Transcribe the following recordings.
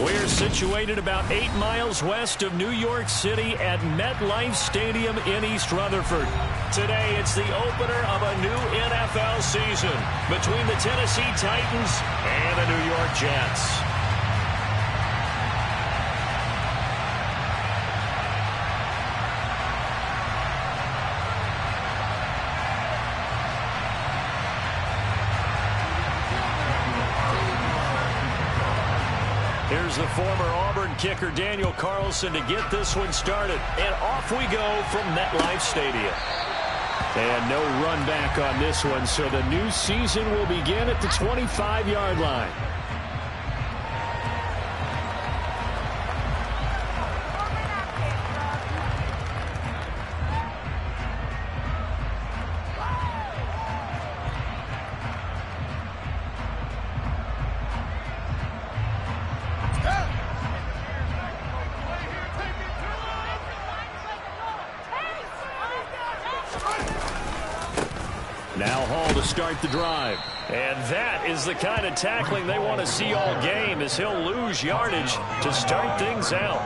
We're situated about 8 miles west of New York City at MetLife Stadium in East Rutherford. Today, it's the opener of a new NFL season between the Tennessee Titans and the New York Jets. Here's the former Auburn kicker Daniel Carlson to get this one started. And off we go from MetLife Stadium. And no run back on this one, so the new season will begin at the 25-yard line. Now Hall to start the drive. And that is the kind of tackling they want to see all game, as he'll lose yardage to start things out.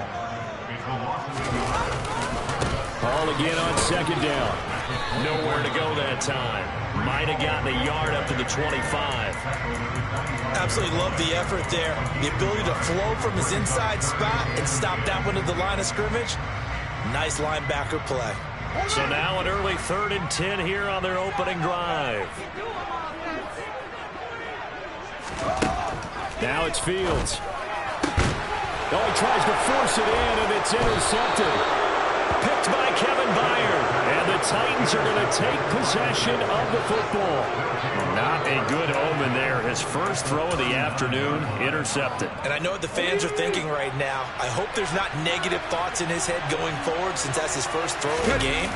Hall again on second down. Nowhere to go that time. Might have gotten a yard up to the 25. Absolutely love the effort there. The ability to flow from his inside spot and stop that one at the line of scrimmage. Nice linebacker play. So now an early 3rd and 10 here on their opening drive. Now it's Fields. Oh, he tries to force it in, and it's intercepted. Picked by Kevin Byard. And the Titans are going to take possession of the football. Not a good omen there. His first throw of the afternoon, intercepted. And I know what the fans are thinking right now. I hope there's not negative thoughts in his head going forward, since that's his first throw of the game.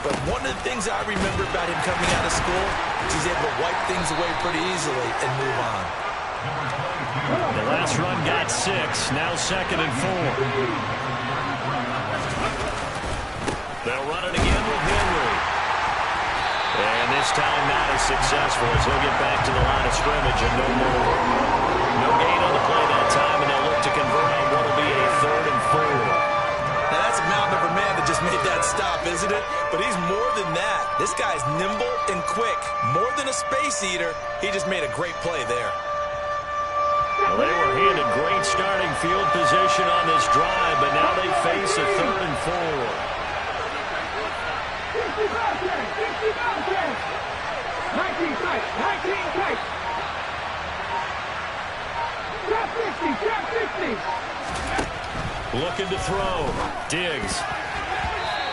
But one of the things I remember about him coming out of school is he's able to wipe things away pretty easily and move on. The last run got 6. Now 2nd and 4. They'll run it again with Henry. And this time not as successful, as he'll get back to the line of scrimmage and no more. No gain on the play that time, and they'll look to convert on what will be a 3rd and 4. Now that's a mountain of a man that just made that stop, isn't it? But he's more than that. This guy's nimble and quick. More than a space eater, he just made a great play there. Well, they were handed great starting field position on this drive, but now they face a 3rd and 4. 19 tight. Trap 60. Looking to throw. Diggs.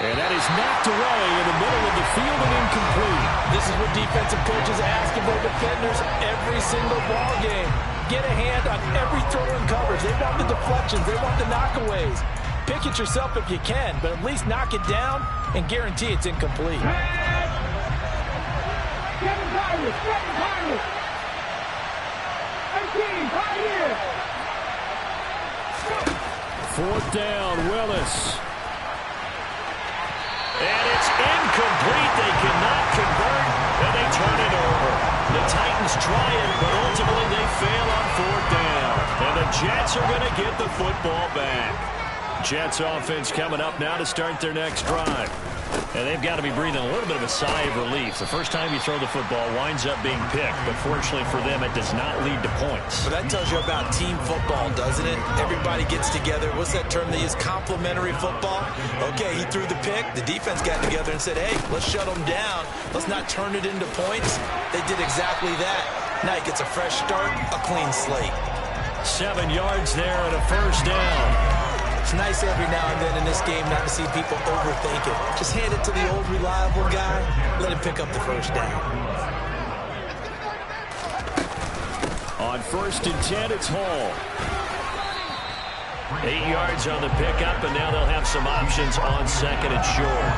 And that is knocked away in the middle of the field and incomplete. This is what defensive coaches ask of their defenders every single ball game. Get a hand on every throw and coverage. They want the deflections. They want the knockaways. Pick it yourself if you can, but at least knock it down and guarantee it's incomplete. Kevin Byard. 18, right here. 4th down, Willis. And it's incomplete. They cannot convert, and they turn it over. The Titans try it, but ultimately they fail on 4th down. And the Jets are going to get the football back. Jets offense coming up now to start their next drive. And they've got to be breathing a little bit of a sigh of relief. The first time you throw the football winds up being picked, but fortunately for them, it does not lead to points. But that tells you about team football, doesn't it? Everybody gets together. What's that term they use? Complementary football? Okay, he threw the pick. The defense got together and said, hey, let's shut them down. Let's not turn it into points. They did exactly that. Now he gets a fresh start, a clean slate. 7 yards there and a 1st down. It's nice every now and then in this game not to see people overthink it. Just hand it to the old reliable guy. Let him pick up the 1st down. On 1st and 10, it's Hall. 8 yards on the pickup, and now they'll have some options on 2nd and short.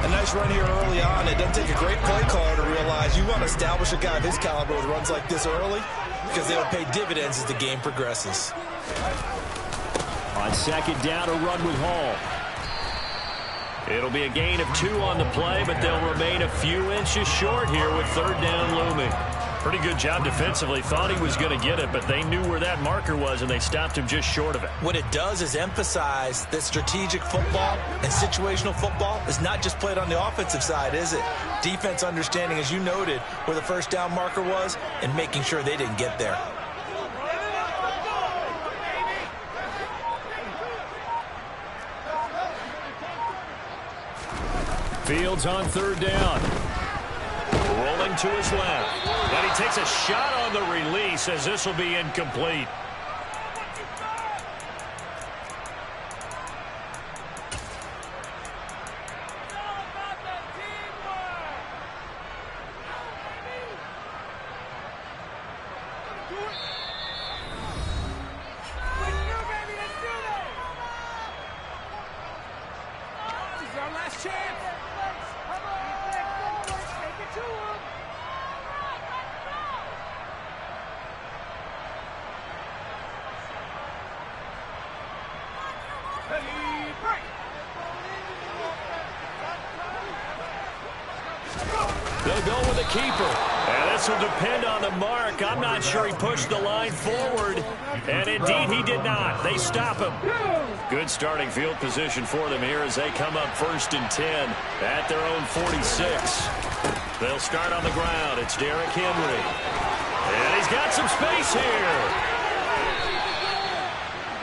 A nice run here early on. It doesn't take a great play caller to realize you want to establish a guy of his caliber with runs like this early, because they'll pay dividends as the game progresses. On 2nd down, a run with Hall. It'll be a gain of 2 on the play, but they'll remain a few inches short here with 3rd down looming. Pretty good job defensively. Thought he was going to get it, but they knew where that marker was, and they stopped him just short of it. What it does is emphasize that strategic football and situational football is not just played on the offensive side, is it? Defense understanding, as you noted, where the first down marker was and making sure they didn't get there. Fields on third down. Rolling to his left. And he takes a shot on the release as this will be incomplete. They'll go with a keeper. And this will depend on the mark. I'm not sure he pushed the line forward. And indeed, he did not. They stop him. Good starting field position for them here as they come up 1st and 10 at their own 46. They'll start on the ground. It's Derrick Henry. And he's got some space here.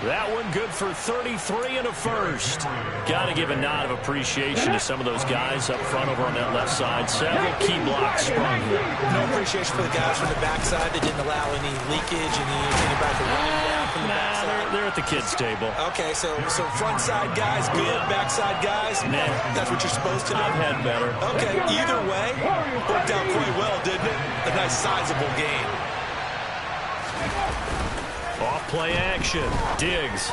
That one good for 33 and a first. Got to give a nod of appreciation to some of those guys up front over on that left side. Several key blocks sprung here. No appreciation for the guys from the backside that didn't allow any leakage, anything about the running down from the backside. They're at the kids' table. Okay, so front side guys good, backside guys, nah. That's what you're supposed to do. I've had better. Okay, either way, worked out quite well, didn't it? A nice sizable gain. Off play action. Diggs.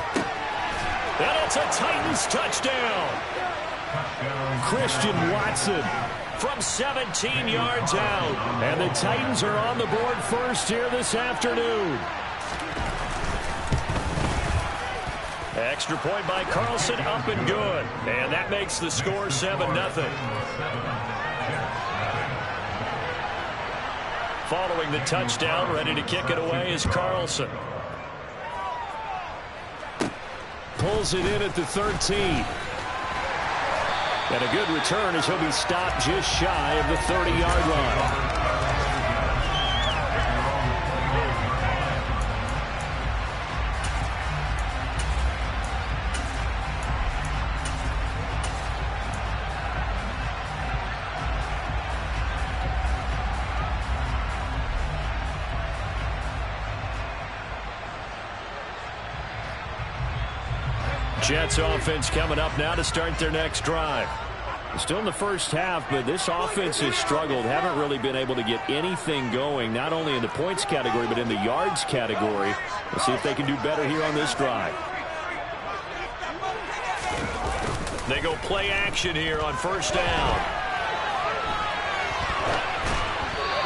And it's a Titans touchdown. Christian Watson from 17 yards out. And the Titans are on the board first here this afternoon. Extra point by Carlson, up and good. And that makes the score 7-0. Following the touchdown, ready to kick it away is Carlson. Pulls it in at the 13. And a good return as he'll be stopped just shy of the 30-yard line. Jets offense coming up now to start their next drive. Still in the first half, but this offense has struggled. Haven't really been able to get anything going, not only in the points category, but in the yards category. We'll see if they can do better here on this drive. They go play action here on first down.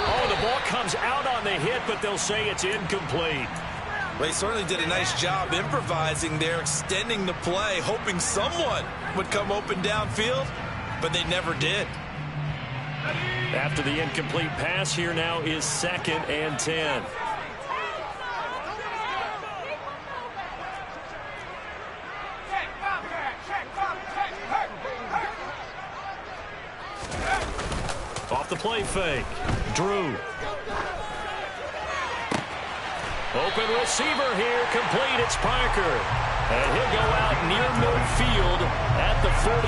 Oh, the ball comes out on the hit, but they'll say it's incomplete. They certainly did a nice job improvising there, extending the play, hoping someone would come open downfield, but they never did. After the incomplete pass, here now is 2nd and 10. Off the play fake. Drew. Open receiver here, complete, it's Parker. And he'll go out near midfield at the 49.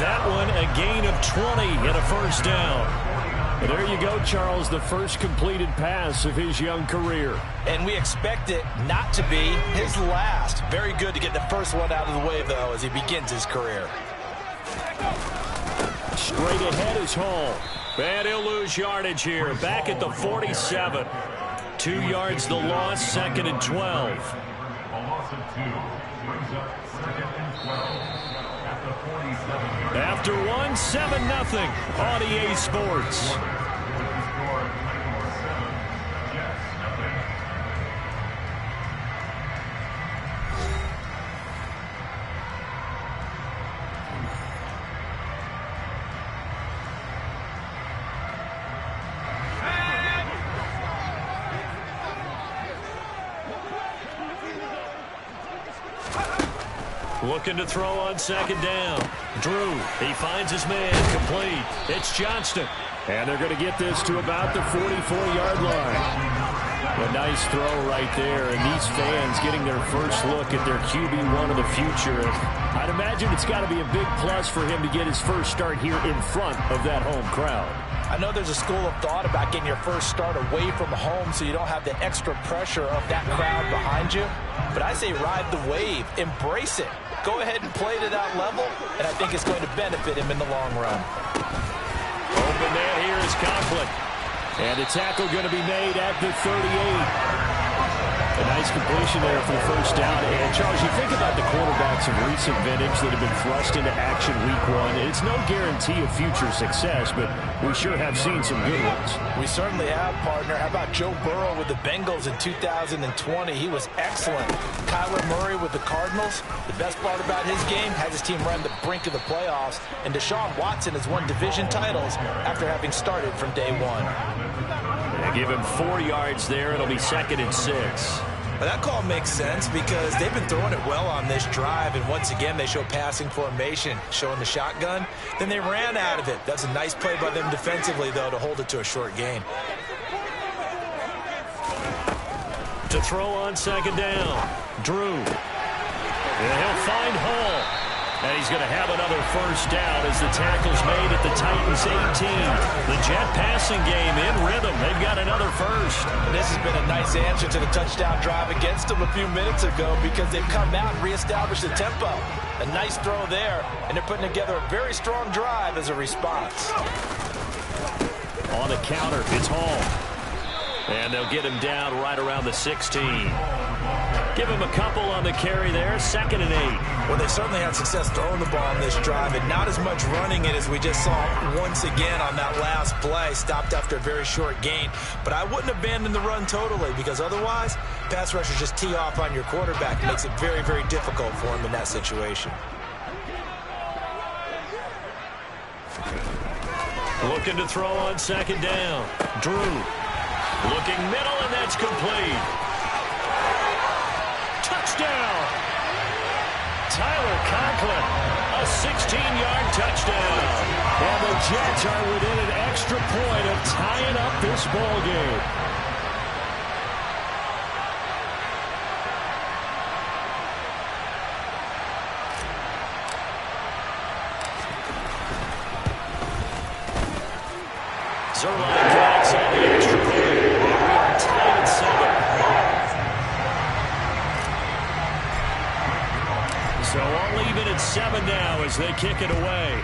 That one a gain of 20 and a first down. But there you go, Charles, the first completed pass of his young career. And we expect it not to be his last. Very good to get the first one out of the way, though, as he begins his career. Straight ahead is Hall. And he'll lose yardage here, back at the 47. 2 yards the loss, 2nd and 12. After one, 7-0 on EA Sports. Looking to throw on second down. Drew, he finds his man, complete. It's Johnston. And they're going to get this to about the 44-yard line. A nice throw right there, and these fans getting their first look at their QB1 of the future. And I'd imagine it's got to be a big plus for him to get his first start here in front of that home crowd. I know there's a school of thought about getting your first start away from home so you don't have the extra pressure of that crowd behind you. But I say ride the wave. Embrace it. Go ahead and play to that level, and I think it's going to benefit him in the long run. Open man here is Conklin. And the tackle going to be made at the 38. A nice completion there for the first down. And, Charles, you think about the quarterbacks of recent vintage that have been thrust into action week one. It's no guarantee of future success, but we sure have seen some good ones. We certainly have, partner. How about Joe Burrow with the Bengals in 2020? He was excellent. Kyler Murray with the Cardinals. The best part about his game, has his team run the brink of the playoffs. And Deshaun Watson has won division titles after having started from day one. Give him 4 yards there. It'll be 2nd and 6. Well, that call makes sense because they've been throwing it well on this drive, and once again they show passing formation, showing the shotgun. Then they ran out of it. That's a nice play by them defensively, though, to hold it to a short gain. To throw on second down, Drew. And he'll find Hall. And he's going to have another first down as the tackle's made at the Titans 18. The Jet passing game in rhythm. They've got another first. And this has been a nice answer to the touchdown drive against them a few minutes ago because they've come out and reestablished the tempo. A nice throw there, and they're putting together a very strong drive as a response. On the counter, it's Hall. And they'll get him down right around the 16. Give him a couple on the carry there, 2nd and 8. Well, they certainly had success throwing the ball on this drive, and not as much running it as we just saw once again on that last play. Stopped after a very short gain. But I wouldn't abandon the run totally because otherwise, pass rushers just tee off on your quarterback. It makes it very, very difficult for him in that situation. Looking to throw on second down. Drew. Looking middle, and that's complete. Touchdown! Tyler Conklin, a 16-yard touchdown. And the Jets are within an extra point of tying up this ball game. Zuerlein connects on the extra point. We are tied at 7. So all even at 7 now as they kick it away.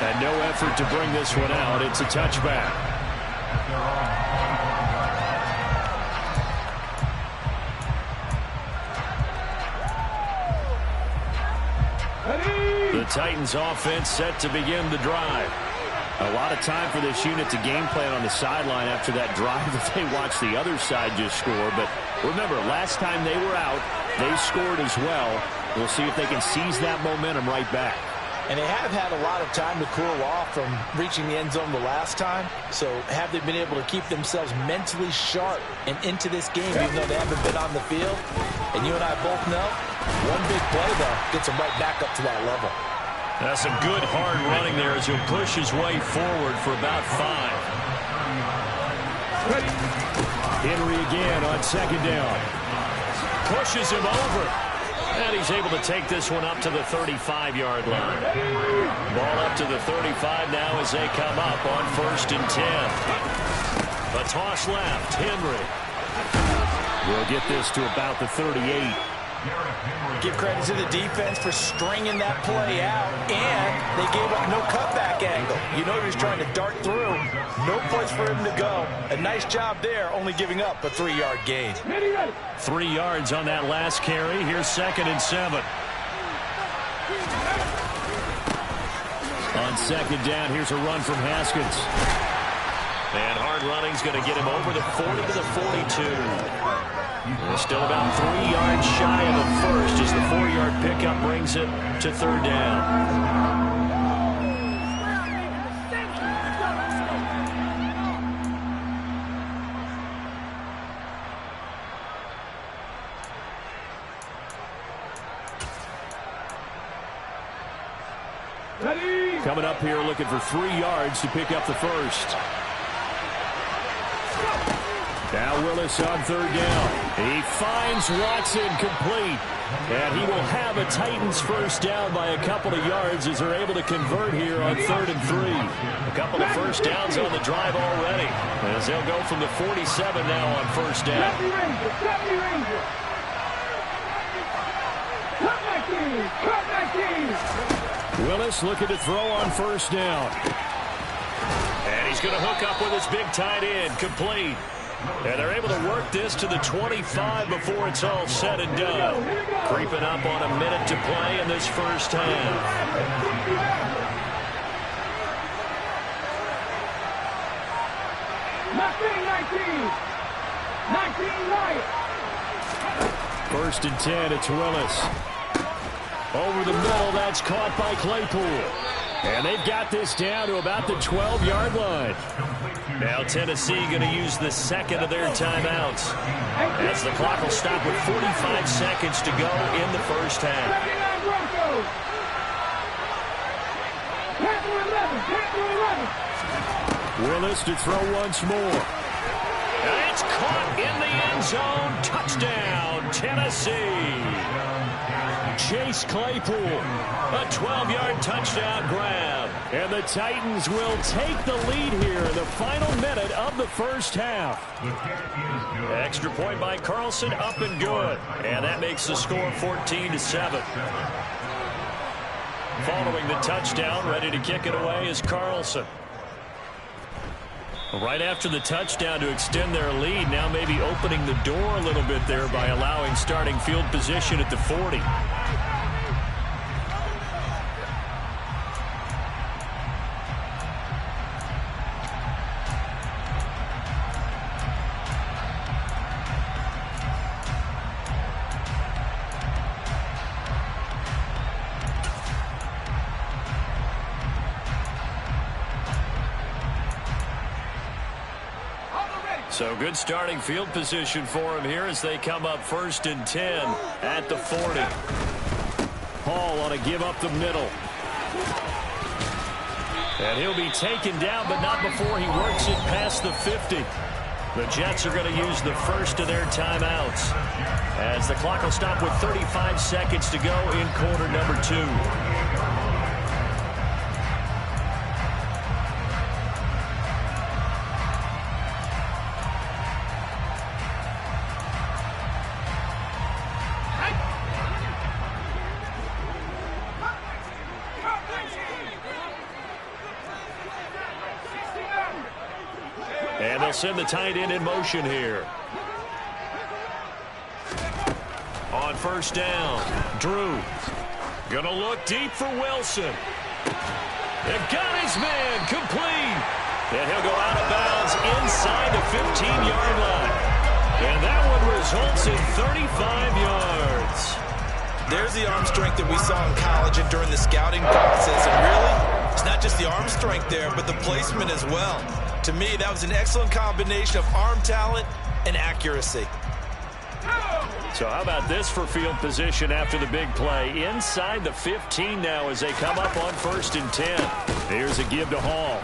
And no effort to bring this one out. It's a touchback. The Titans offense set to begin the drive. A lot of time for this unit to game plan on the sideline after that drive that they watched the other side just score. But remember, last time they were out, they scored as well. We'll see if they can seize that momentum right back. And they have had a lot of time to cool off from reaching the end zone the last time. So have they been able to keep themselves mentally sharp and into this game, even though they haven't been on the field? And you and I both know, one big play, though, gets them right back up to that level. That's some good hard running there as he'll push his way forward for about 5. Henry again on second down. Pushes him over. And he's able to take this one up to the 35-yard line. Ball up to the 35 now as they come up on 1st and 10. A toss left. Henry will get this to about the 38. Give credit to the defense for stringing that play out, and they gave up no cutback angle. You know he's trying to dart through. No place for him to go. A nice job there, only giving up a 3-yard gain. 3 yards on that last carry. Here's 2nd and 7. On second down, here's a run from Haskins. And hard running's going to get him over the 40 to the 42. Still about 3 yards shy of the first as the 4-yard pickup brings it to 3rd down. Ready. Coming up here looking for 3 yards to pick up the first. Now Willis on 3rd down. He finds Watson complete. And he will have a Titans first down by a couple of yards as they're able to convert here on 3rd and 3. A couple of first downs on the drive already, as they'll go from the 47 now on first down. Cut back in. Willis looking to throw on first down. And he's going to hook up with his big tight end, complete. And they're able to work this to the 25 before it's all said and done. Creeping up on a minute to play in this first half. First and 10, it's Willis. Over the middle, that's caught by Claypool. And they've got this down to about the 12-yard line. Now Tennessee going to use the second of their timeouts, as the clock will stop with 45 seconds to go in the first half. Willis to throw once more. And it's caught in the end zone. Touchdown, Tennessee. Chase Claypool, a 12-yard touchdown grab. And the Titans will take the lead here in the final minute of the first half. Extra point by Carlson, up and good. And that makes the score 14-7. Following the touchdown, ready to kick it away is Carlson. Right after the touchdown to extend their lead, now maybe opening the door a little bit there by allowing starting field position at the 40. So good starting field position for him here as they come up 1st and 10 at the 40. Hall on a give up the middle. And he'll be taken down, but not before he works it past the 50. The Jets are going to use the first of their timeouts, as the clock will stop with 35 seconds to go in quarter number 2. And they'll send the tight end in motion here. On first down, Drew. Gonna look deep for Wilson. They've got his man complete. And he'll go out of bounds inside the 15-yard line. And that one results in 35 yards. There's the arm strength that we saw in college and during the scouting process. And really, it's not just the arm strength there, but the placement as well. To me, that was an excellent combination of arm talent and accuracy. So how about this for field position after the big play? Inside the 15 now as they come up on 1st and 10. Here's a give to Hall.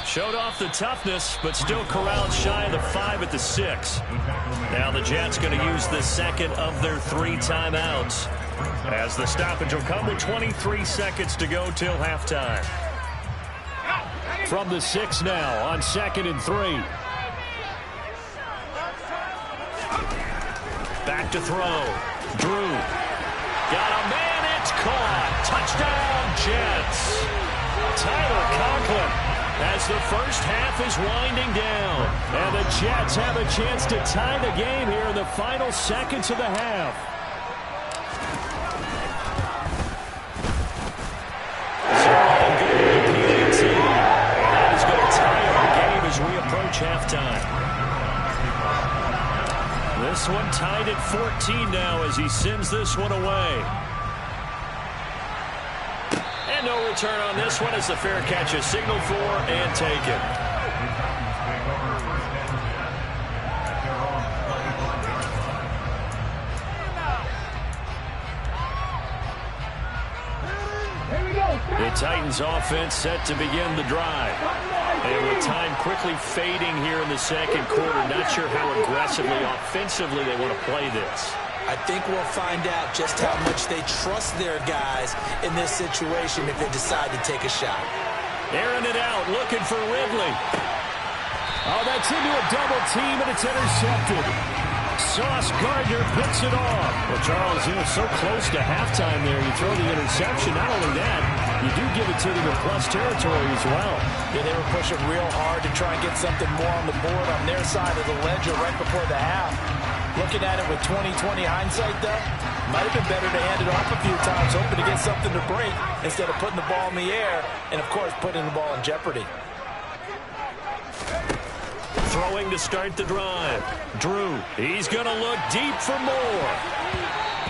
Showed off the toughness, but still corralled shy of the 5 at the 6. Now the Jets going to use the second of their 3 timeouts, as the stoppage will come with 23 seconds to go till halftime. From the 6 now on 2nd and 3. Back to throw. Drew. Got a man. It's caught. Touchdown, Jets. Tyler Conklin, as the first half is winding down. And the Jets have a chance to tie the game here in the final seconds of the half. We approach halftime. This one tied at 14 now as he sends this one away. And no return on this one as the fair catch is signaled for and taken. Titans offense set to begin the drive. And with time quickly fading here in the second quarter, not sure how aggressively, offensively they want to play this. I think we'll find out just how much they trust their guys in this situation if they decide to take a shot. Airing it out, looking for Ridley. Oh, that's into a double team, and it's intercepted. Sauce Gardner picks it off. Well, Charles, so close to halftime there. You throw the interception. Not only that, you do give it to them in plus territory as well. Yeah, they were pushing real hard to try and get something more on the board on their side of the ledger right before the half. Looking at it with 20/20 hindsight, though, might have been better to hand it off a few times, hoping to get something to break instead of putting the ball in the air and, of course, putting the ball in jeopardy. Throwing to start the drive. Drew, he's going to look deep for more.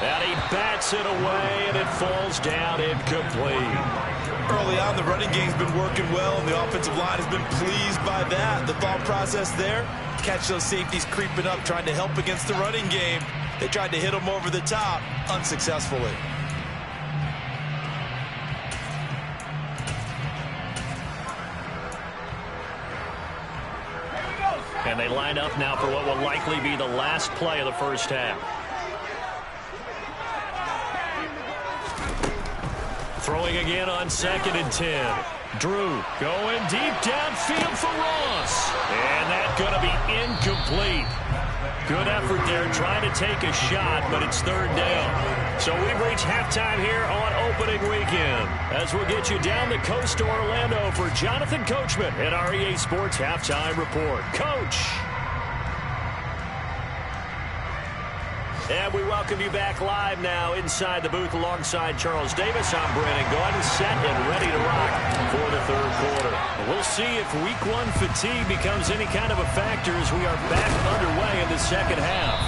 And he bats it away, and it falls down incomplete. Early on, the running game's been working well, and the offensive line has been pleased by that. The thought process there, catch those safeties creeping up, trying to help against the running game. They tried to hit them over the top, unsuccessfully. And they line up now for what will likely be the last play of the first half. Throwing again on 2nd and 10. Drew going deep downfield for Ross. And that's going to be incomplete. Good effort there trying to take a shot, but it's 3rd down. So we've reached halftime here on opening weekend. As we'll get you down the coast to Orlando for Jonathan Coachman at our EA Sports Halftime Report. Coach. And we welcome you back live now inside the booth alongside Charles Davis. I'm Brandon Gaudin, set and ready to rock for the 3rd quarter. We'll see if week 1 fatigue becomes any kind of a factor as we are back underway in the second half.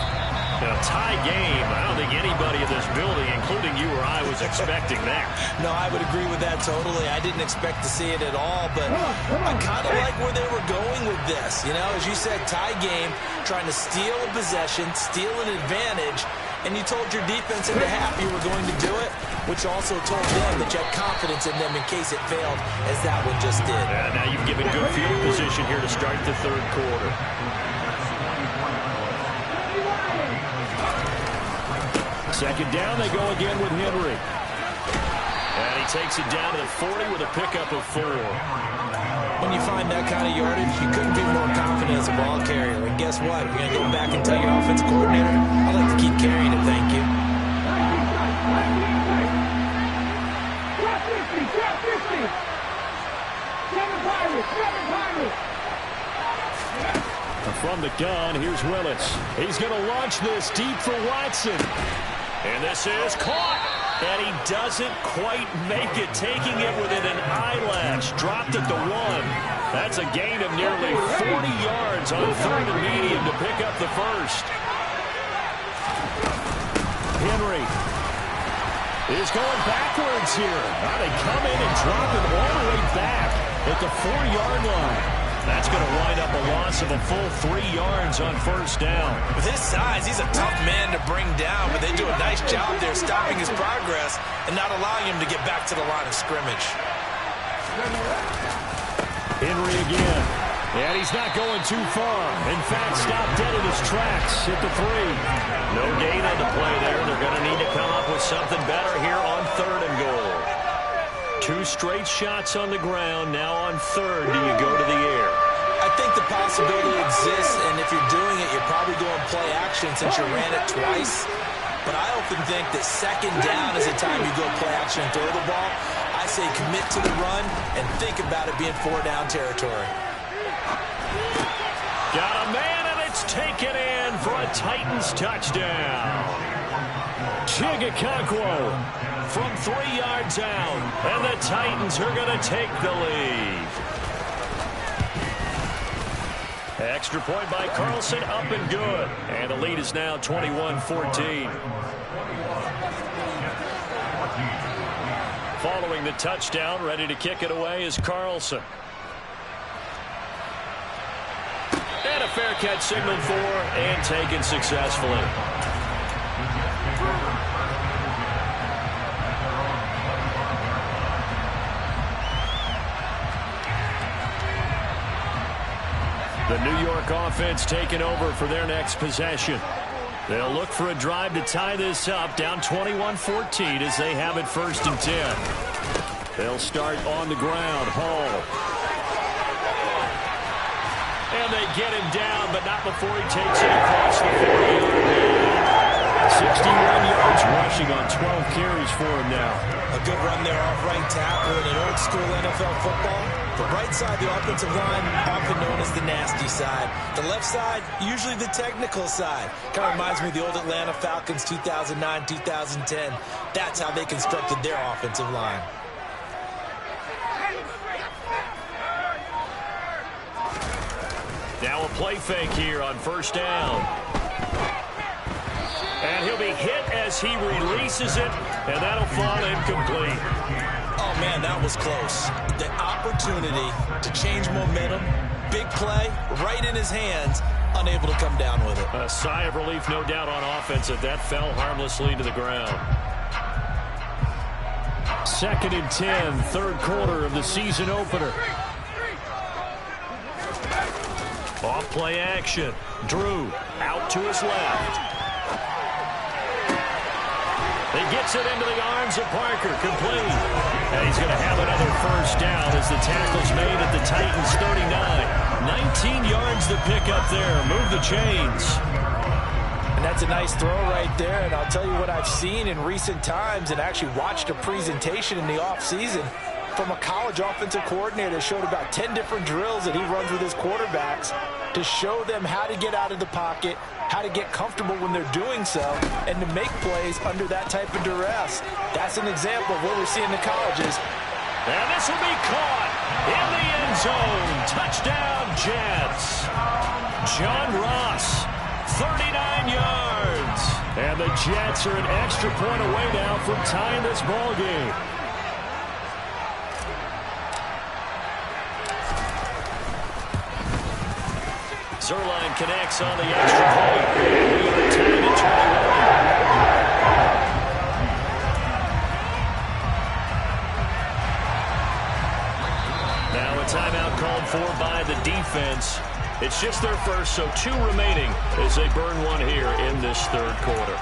Now, tie game, I don't think anybody in this building, including you or I, was expecting that. No, I would agree with that totally. I didn't expect to see it at all, but I kind of like where they were going with this. You know, as you said, tie game, trying to steal a possession, steal an advantage, and you told your defense in the half you were going to do it, which also told them that you had confidence in them in case it failed, as that one just did. Yeah, now you've given good field position here to start the 3rd quarter. Second down, they go again with Henry. And he takes it down to the 40 with a pickup of 4. When you find that kind of yardage, you couldn't be more confident as a ball carrier. And guess what? If you're going to go back and tell your offensive coordinator, I'd like to keep carrying it, thank you. From the gun, here's Willis. He's going to launch this deep for Watson. And this is caught. And he doesn't quite make it, taking it within an eyelash. Dropped at the 1. That's a gain of nearly 40 yards on 3rd and medium to pick up the first. Henry is going backwards here. Now they come in and drop him all the way back at the 4-yard line. That's going to wind up a loss of a full 3 yards on 1st down. With his size, he's a tough man to bring down, but they do a nice job there stopping his progress and not allowing him to get back to the line of scrimmage. Henry again. And he's not going too far. In fact, stopped dead in his tracks at the 3. No gain on the play there. They're going to need to come up with something better here on 3rd and goal. 2 straight shots on the ground. Now on 3rd, do you go to the air? I think the possibility exists, and if you're doing it, you're probably going play action since you ran it twice. But I often think that 2nd down is the time you go play action and throw the ball. I say commit to the run and think about it being 4-down territory. Got a man, and it's taken in for a Titans touchdown. Chigakonkwo from 3 yards out, and the Titans are going to take the lead. Extra point by Carlson, up and good. And the lead is now 21-14. Following the touchdown, ready to kick it away is Carlson. And a fair catch signaled for and taken successfully. The New York offense taking over for their next possession. They'll look for a drive to tie this up, down 21-14 as they have it 1st and 10. They'll start on the ground. Hall. And they get him down, but not before he takes it across the 40-yard line. 61 yards rushing on 12 carries for him now. A good run there off right tackle in an old-school NFL football. The right side, the offensive line, often known as the nasty side. The left side, usually the technical side. Kind of reminds me of the old Atlanta Falcons 2009-2010. That's how they constructed their offensive line. Now a play fake here on 1st down. And he'll be hit as he releases it, and that'll fall incomplete. Oh, man, that was close. The opportunity to change momentum, big play, right in his hands, unable to come down with it. A sigh of relief, no doubt, on offense that fell harmlessly to the ground. 2nd and 10, 3rd quarter of the season opener. Off play action. Drew out to his left. He gets it into the arms of Parker, complete. And he's going to have another 1st down as the tackle's made at the Titans 39. 19 yards to pick up there. Move the chains. And that's a nice throw right there. And I'll tell you what I've seen in recent times and actually watched a presentation in the offseason from a college offensive coordinator that showed about 10 different drills that he runs with his quarterbacks to show them how to get out of the pocket, how to get comfortable when they're doing so, and to make plays under that type of duress. That's an example of what we're seeing in the colleges. And this will be caught in the end zone. Touchdown, Jets. John Ross, 39 yards. And the Jets are an extra point away now from tying this ball game. Zuerlein connects on the extra point. We are tied at 21. Now a timeout called for by the defense. It's just their first, so 2 remaining as they burn one here in this 3rd quarter.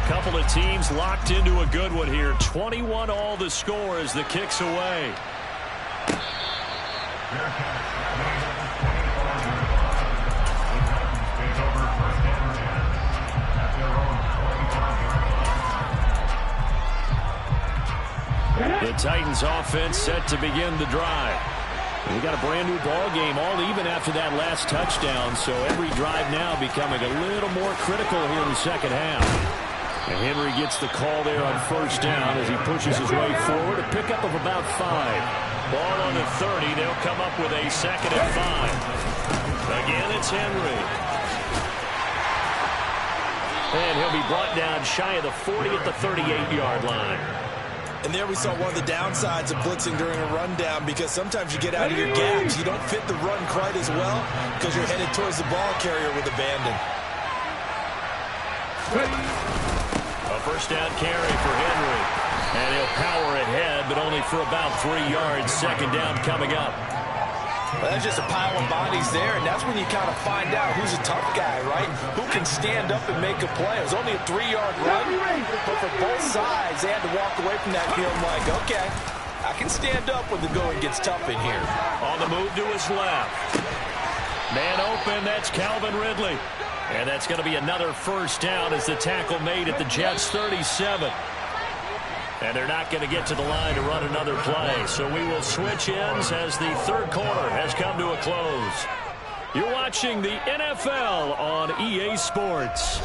Couple of teams locked into a good one here. 21 all the score as the kick's away. The Titans offense set to begin the drive. We got a brand new ball game, all even after that last touchdown, so every drive now becoming a little more critical here in the 2nd half. And Henry gets the call there on 1st down as he pushes his way forward. A pickup of about 5. Ball on the 30. They'll come up with a 2nd and 5. Again, it's Henry. And he'll be brought down shy of the 40 at the 38-yard line. And there we saw one of the downsides of blitzing during a rundown, because sometimes you get out of your gaps. You don't fit the run quite as well because you're headed towards the ball carrier with abandon. A 1st down carry for Henry. And he'll power ahead, but only for about 3 yards. 2nd down coming up. Well, that's just a pile of bodies there, and that's when you kind of find out who's a tough guy, right? Who can stand up and make a play. It was only a 3-yard run, but for both sides, they had to walk away from that field like, okay, I can stand up when the going gets tough in here. On the move to his left. Man open, that's Calvin Ridley. And that's going to be another 1st down as the tackle made at the Jets 37. And they're not going to get to the line to run another play. So we will switch ends as the 3rd quarter has come to a close. You're watching the NFL on EA Sports.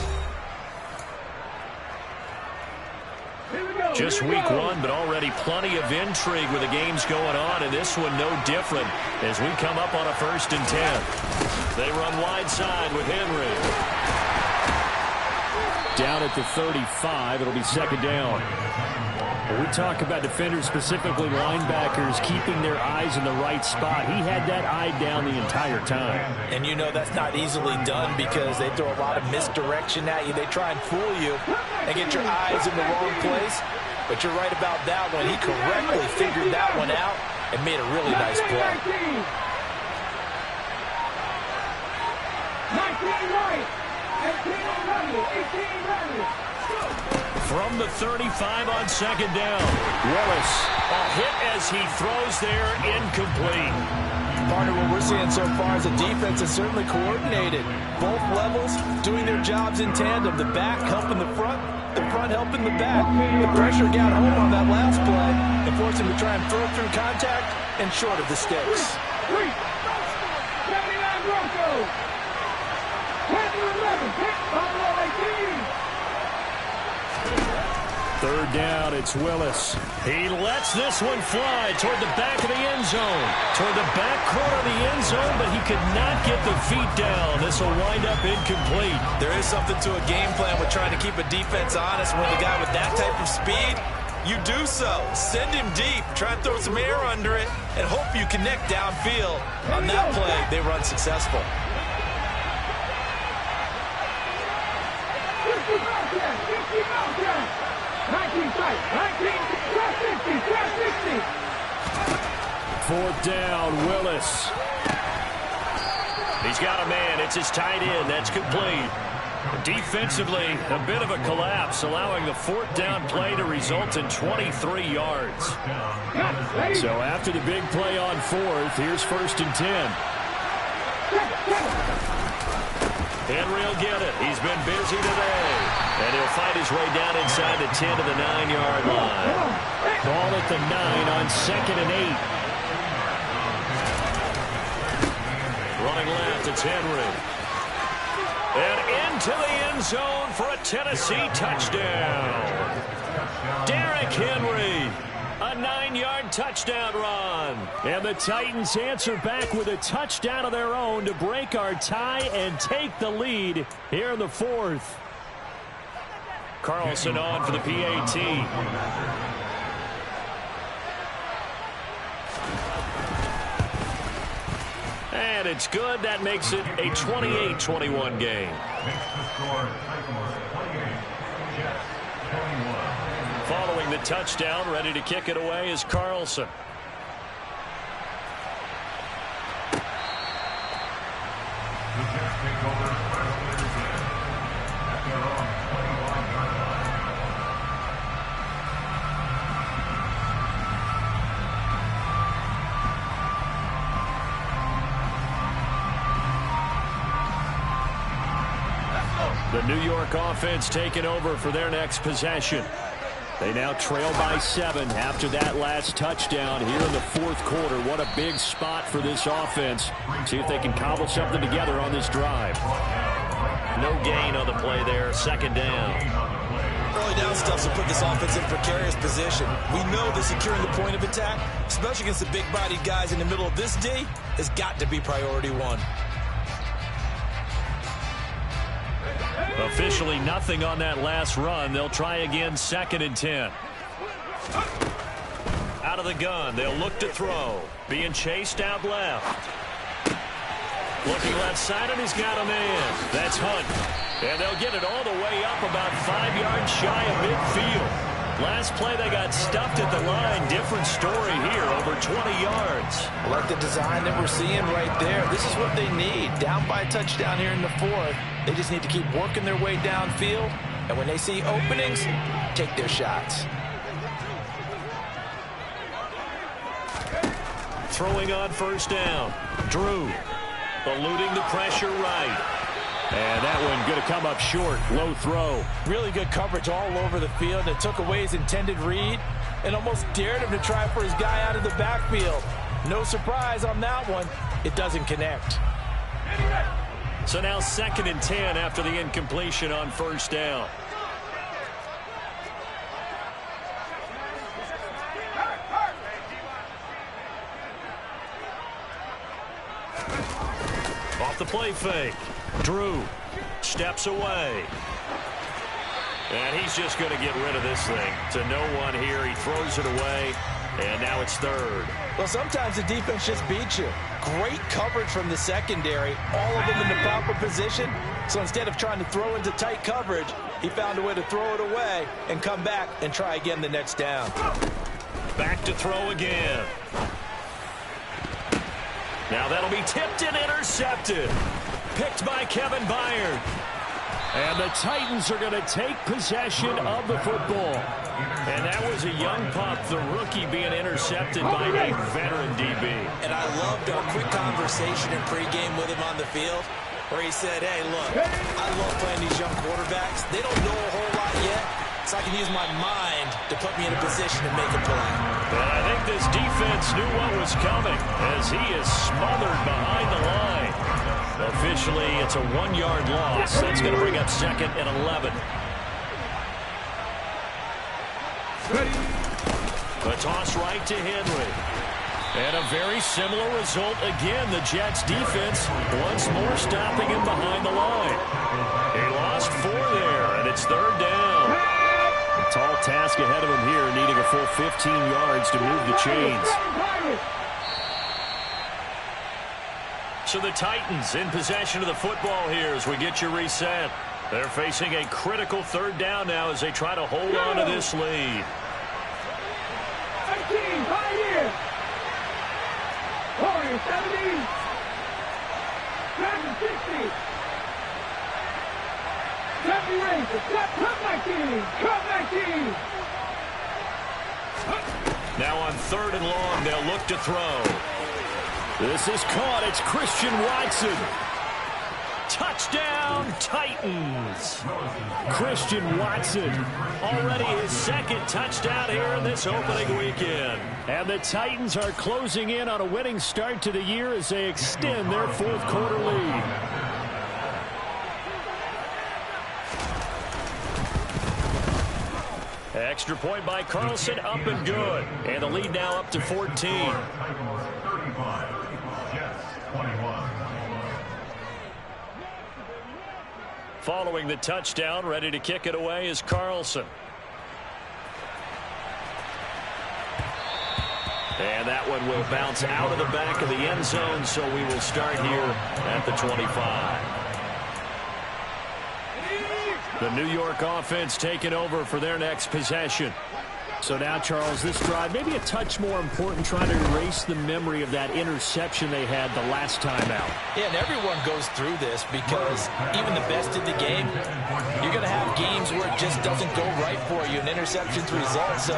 Just week 1, but already plenty of intrigue with the games going on, and this one no different as we come up on a 1st and 10. They run wide side with Henry. Down at the 35, it'll be 2nd down. When we talk about defenders, specifically linebackers, keeping their eyes in the right spot, he had that eye down the entire time. And you know that's not easily done because they throw a lot of misdirection at you. They try and fool you and get your eyes in the wrong place. But you're right about that one. He correctly figured that one out and made a really nice play. 19 right, 18 ready, 18 ready. From the 35 on second down. Willis, a hit as he throws there, incomplete. Partner, what we're seeing so far is the defense is certainly coordinated. Both levels doing their jobs in tandem. The back helping the front helping the back. The pressure got home on that last play and forced him to try and throw through contact and short of the sticks. 79 Broncos. 10-11, pick Buffalo 18. Third down, it's Willis. He lets this one fly toward the back of the end zone. Toward the back corner of the end zone, but he could not get the feet down. This will wind up incomplete. There is something to a game plan with trying to keep a defense honest. When the guy with that type of speed, you do so. Send him deep. Try and throw some air under it and hope you connect downfield. On that play, they run successful. 50 Bobcats. 19 fight, 19, 60. Fourth down, Willis. He's got a man. It's his tight end. That's complete. Defensively, a bit of a collapse, allowing the fourth down play to result in 23 yards. So after the big play on fourth, here's 1st and 10. Henry will get it. He's been busy today. And he'll fight his way down inside the 10 to the 9-yard line. Ball at the 9 on 2nd and 8. Running left, it's Henry. And into the end zone for a Tennessee touchdown. Derrick Henry. A 9-yard touchdown run. And the Titans answer back with a touchdown of their own to break our tie and take the lead here in the fourth. Carlson on for the PAT. And it's good. That makes it a 28-21 game. Following the touchdown, ready to kick it away is Carlson. The New York offense taking over for their next possession. They now trail by 7 after that last touchdown here in the fourth quarter. What a big spot for this offense. See if they can cobble something together on this drive. No gain on the play there. 2nd down. Early down stuff to put this offense in precarious position. We know that securing the point of attack, especially against the big-bodied guys in the middle of this D, has got to be priority 1. Officially nothing on that last run. They'll try again, 2nd and 10. Out of the gun. They'll look to throw. Being chased out left. Looking left side, and he's got a man. That's Hunt. And they'll get it all the way up about 5 yards shy of midfield. Last play, they got stuffed at the line. Different story here, over 20 yards. I like the design that we're seeing right there. This is what they need. Down by a touchdown here in the fourth. They just need to keep working their way downfield. And when they see openings, take their shots. Throwing on 1st down. Drew eluding the pressure right. And that one going to come up short. Low throw. Really good coverage all over the field. It took away his intended read and almost dared him to try for his guy out of the backfield. No surprise on that one. It doesn't connect. So now 2nd and 10 after the incompletion on 1st down. Off the play fake. Drew steps away. And he's just going to get rid of this thing. To no one here. He throws it away. And now it's third. Well, sometimes the defense just beats you. Great coverage from the secondary. All of them in the proper position. So instead of trying to throw into tight coverage, he found a way to throw it away and come back and try again the next down. Back to throw again. Now that'll be tipped and intercepted. Picked by Kevin Byard. And the Titans are going to take possession of the football. And that was a young pup, the rookie being intercepted by a veteran DB. And I loved our quick conversation in pregame with him on the field where he said, hey, look, I love playing these young quarterbacks. They don't know a whole lot yet, so I can use my mind to put me in a position to make a play. And I think this defense knew what was coming as he is smothered behind the line. Officially, it's a 1-yard loss. That's going to bring up second and 11. The toss right to Henry. And a very similar result again. The Jets defense once more stopping him behind the line. He lost 4 there, and it's third down. A tall task ahead of him here, needing a full 15 yards to move the chains. So the Titans in possession of the football here as we get you reset. They're facing a critical third down now as they try to hold on to this lead. 18, 5 years. 40, 70. 60. 70 races. Come back team. Come back team. Now on third and long, they'll look to throw. This is caught. It's Christian Watson. Touchdown, Titans. Christian Watson. Already his second touchdown here in this opening weekend. And the Titans are closing in on a winning start to the year as they extend their fourth-quarter lead. Extra point by Carlson, up and good. And the lead now up to 14. Following the touchdown, ready to kick it away is Carlson. And that one will bounce out of the back of the end zone, so we will start here at the 25. The New York offense taking over for their next possession. So now, Charles, this drive maybe a touch more important, trying to erase the memory of that interception they had the last time out. Yeah, and everyone goes through this because even the best in the game, you're going to have games where it just doesn't go right for you, and interceptions result. So,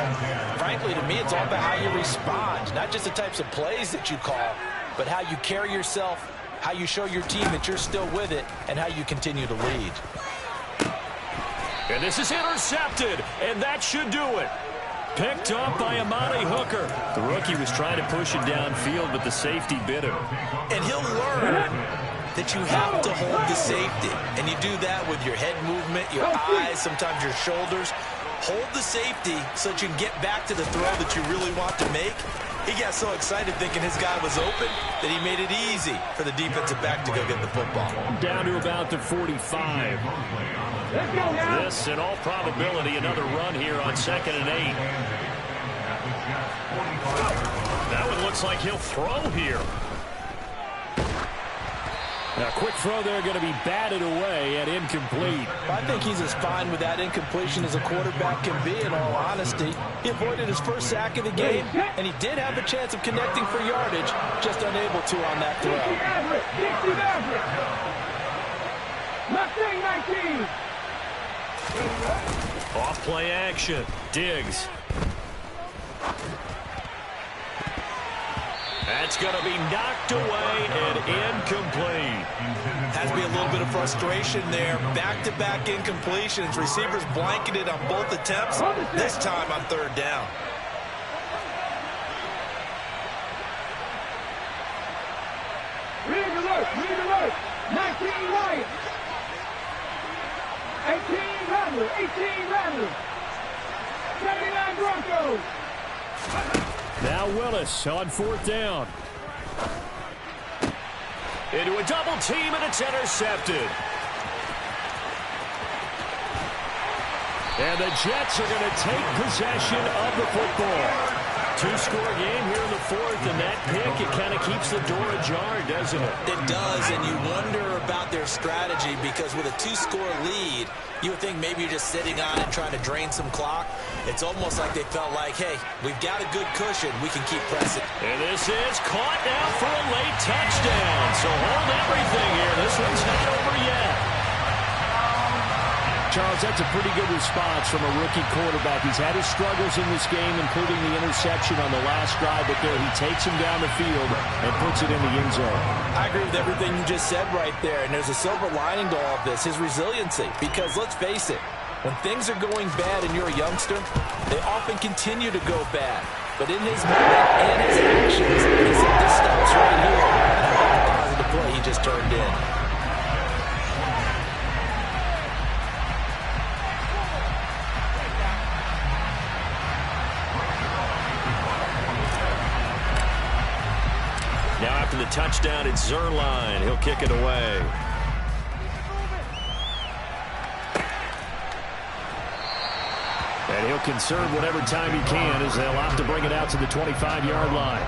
frankly, to me, it's all about how you respond, not just the types of plays that you call, but how you carry yourself, how you show your team that you're still with it, and how you continue to lead. And this is intercepted, and that should do it. Picked up by Amani Hooker. The rookie was trying to push it downfield, but the safety bit him. And he'll learn that you have to hold the safety. And you do that with your head movement, your eyes, sometimes your shoulders. Hold the safety so that you can get back to the throw that you really want to make. He got so excited thinking his guy was open that he made it easy for the defensive back to go get the football. Down to about the 45. This, in all probability, another run here on 2nd and 8. That one looks like he'll throw here. Now, quick throw there going to be batted away and incomplete. I think he's as fine with that incompletion as a quarterback can be, in all honesty. He avoided his first sack of the game, and he did have a chance of connecting for yardage, just unable to on that throw. Mustang 19. Off play action. Diggs. That's going to be knocked away and incomplete. Has to be a little bit of frustration there. Back-to-back incompletions. Receivers blanketed on both attempts, this time on third down. Read alert. 19 Wyatt. 18 Rattler. 79 Broncos. Now Willis on fourth down. Into a double team, and it's intercepted. And the Jets are going to take possession of the football. Two-score game here in the fourth, and that pick, it kind of keeps the door ajar, doesn't it? It does, and you wonder about their strategy because with a two-score lead, you would think maybe you're just sitting on it trying to drain some clock. It's almost like they felt like, hey, we've got a good cushion. We can keep pressing. And this is caught now for a late touchdown. So hold everything here. This one's not over yet. Charles, that's a pretty good response from a rookie quarterback. He's had his struggles in this game, including the interception on the last drive, but there he takes him down the field and puts it in the end zone. I agree with everything you just said right there, and there's a silver lining to all of this, his resiliency. Because let's face it, when things are going bad and you're a youngster, they often continue to go bad. But in his moment and his actions, he said, this stops right here. And I like the positive play he just turned in. Now after the touchdown, it's Zuerlein. He'll kick it away. And he'll conserve whatever time he can as they'll have to bring it out to the 25-yard line.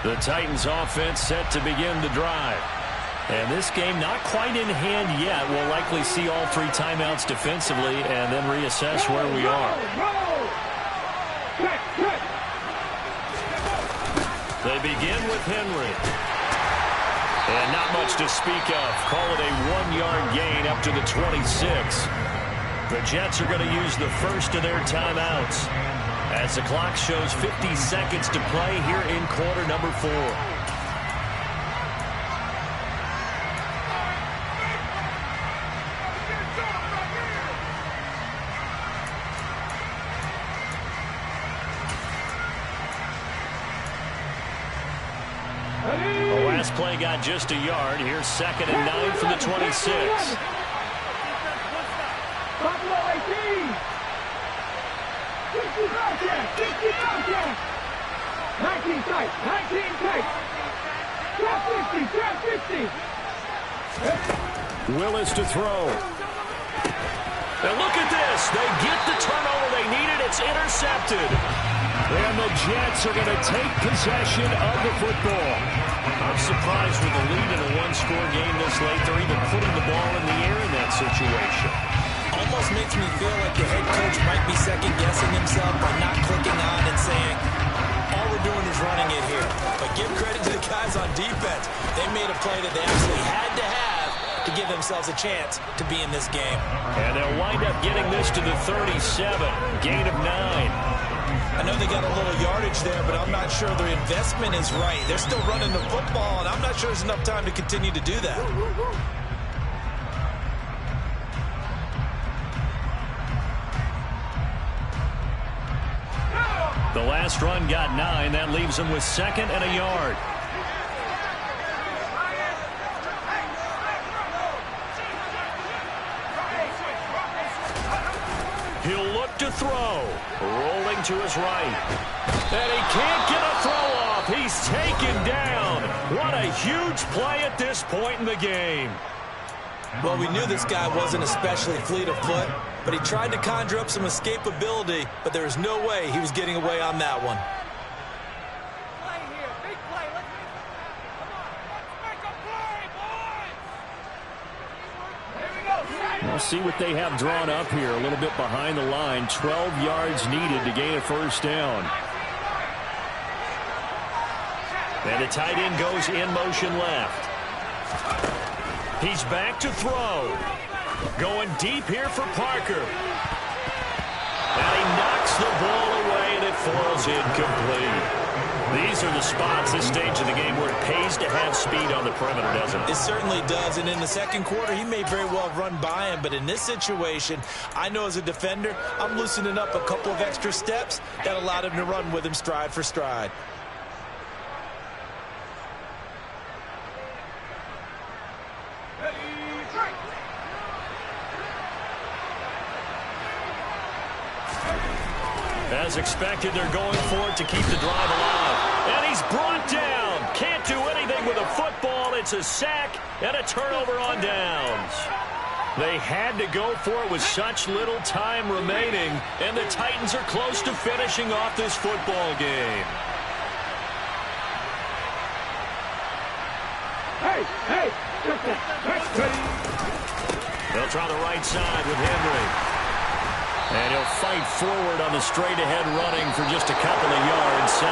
The Titans offense set to begin the drive. And this game not quite in hand yet. We'll likely see all three timeouts defensively and then reassess where we are. They begin with Henry. And not much to speak of. Call it a 1-yard gain up to the 26. The Jets are going to use the first of their timeouts as the clock shows 50 seconds to play here in quarter number 4. Play got just a yard. Here's 2nd and 9 from the 26. Buffalo 18. 19 tight. 19 tight. Trap 50. Trap 50. Willis to throw. And look at this. They get the turnover they needed. It's intercepted. And the Jets are going to take possession of the football. I'm surprised with the lead in a one-score game this late. They're even putting the ball in the air in that situation. Almost makes me feel like the head coach might be second-guessing himself by not clicking on and saying, all we're doing is running it here. But give credit to the guys on defense. They made a play that they absolutely had to have to give themselves a chance to be in this game. And they'll wind up getting this to the 37. Gain of 9. I know they got a little yardage there, but I'm not sure their investment is right. They're still running the football, and I'm not sure there's enough time to continue to do that. The last run got 9. That leaves them with 2nd and a yard. He'll look to throw. Rolling to his right. And he can't get a throw off. He's taken down. What a huge play at this point in the game. Well, we knew this guy wasn't especially fleet of foot, but he tried to conjure up some escapability, but there was no way he was getting away on that one. We'll see what they have drawn up here. A little bit behind the line. 12 yards needed to gain a first down. And the tight end goes in motion left. He's back to throw. Going deep here for Parker. And he knocks the ball away, and it falls incomplete. These are the spots, this stage of the game, where it pays to have speed on the perimeter, doesn't it? It certainly does, and in the second quarter, he may very well have run by him, but in this situation, I know as a defender, I'm loosening up a couple of extra steps that allowed him to run with him stride for stride. As expected, they're going for it to keep the drive alive. And he's brought down. Can't do anything It's a sack and a turnover on downs. They had to go for it with such little time remaining, and the Titans are close to finishing off this football game. Hey, They'll try the right side with Henry. And he'll fight forward on the straight-ahead running for just a couple of yards. So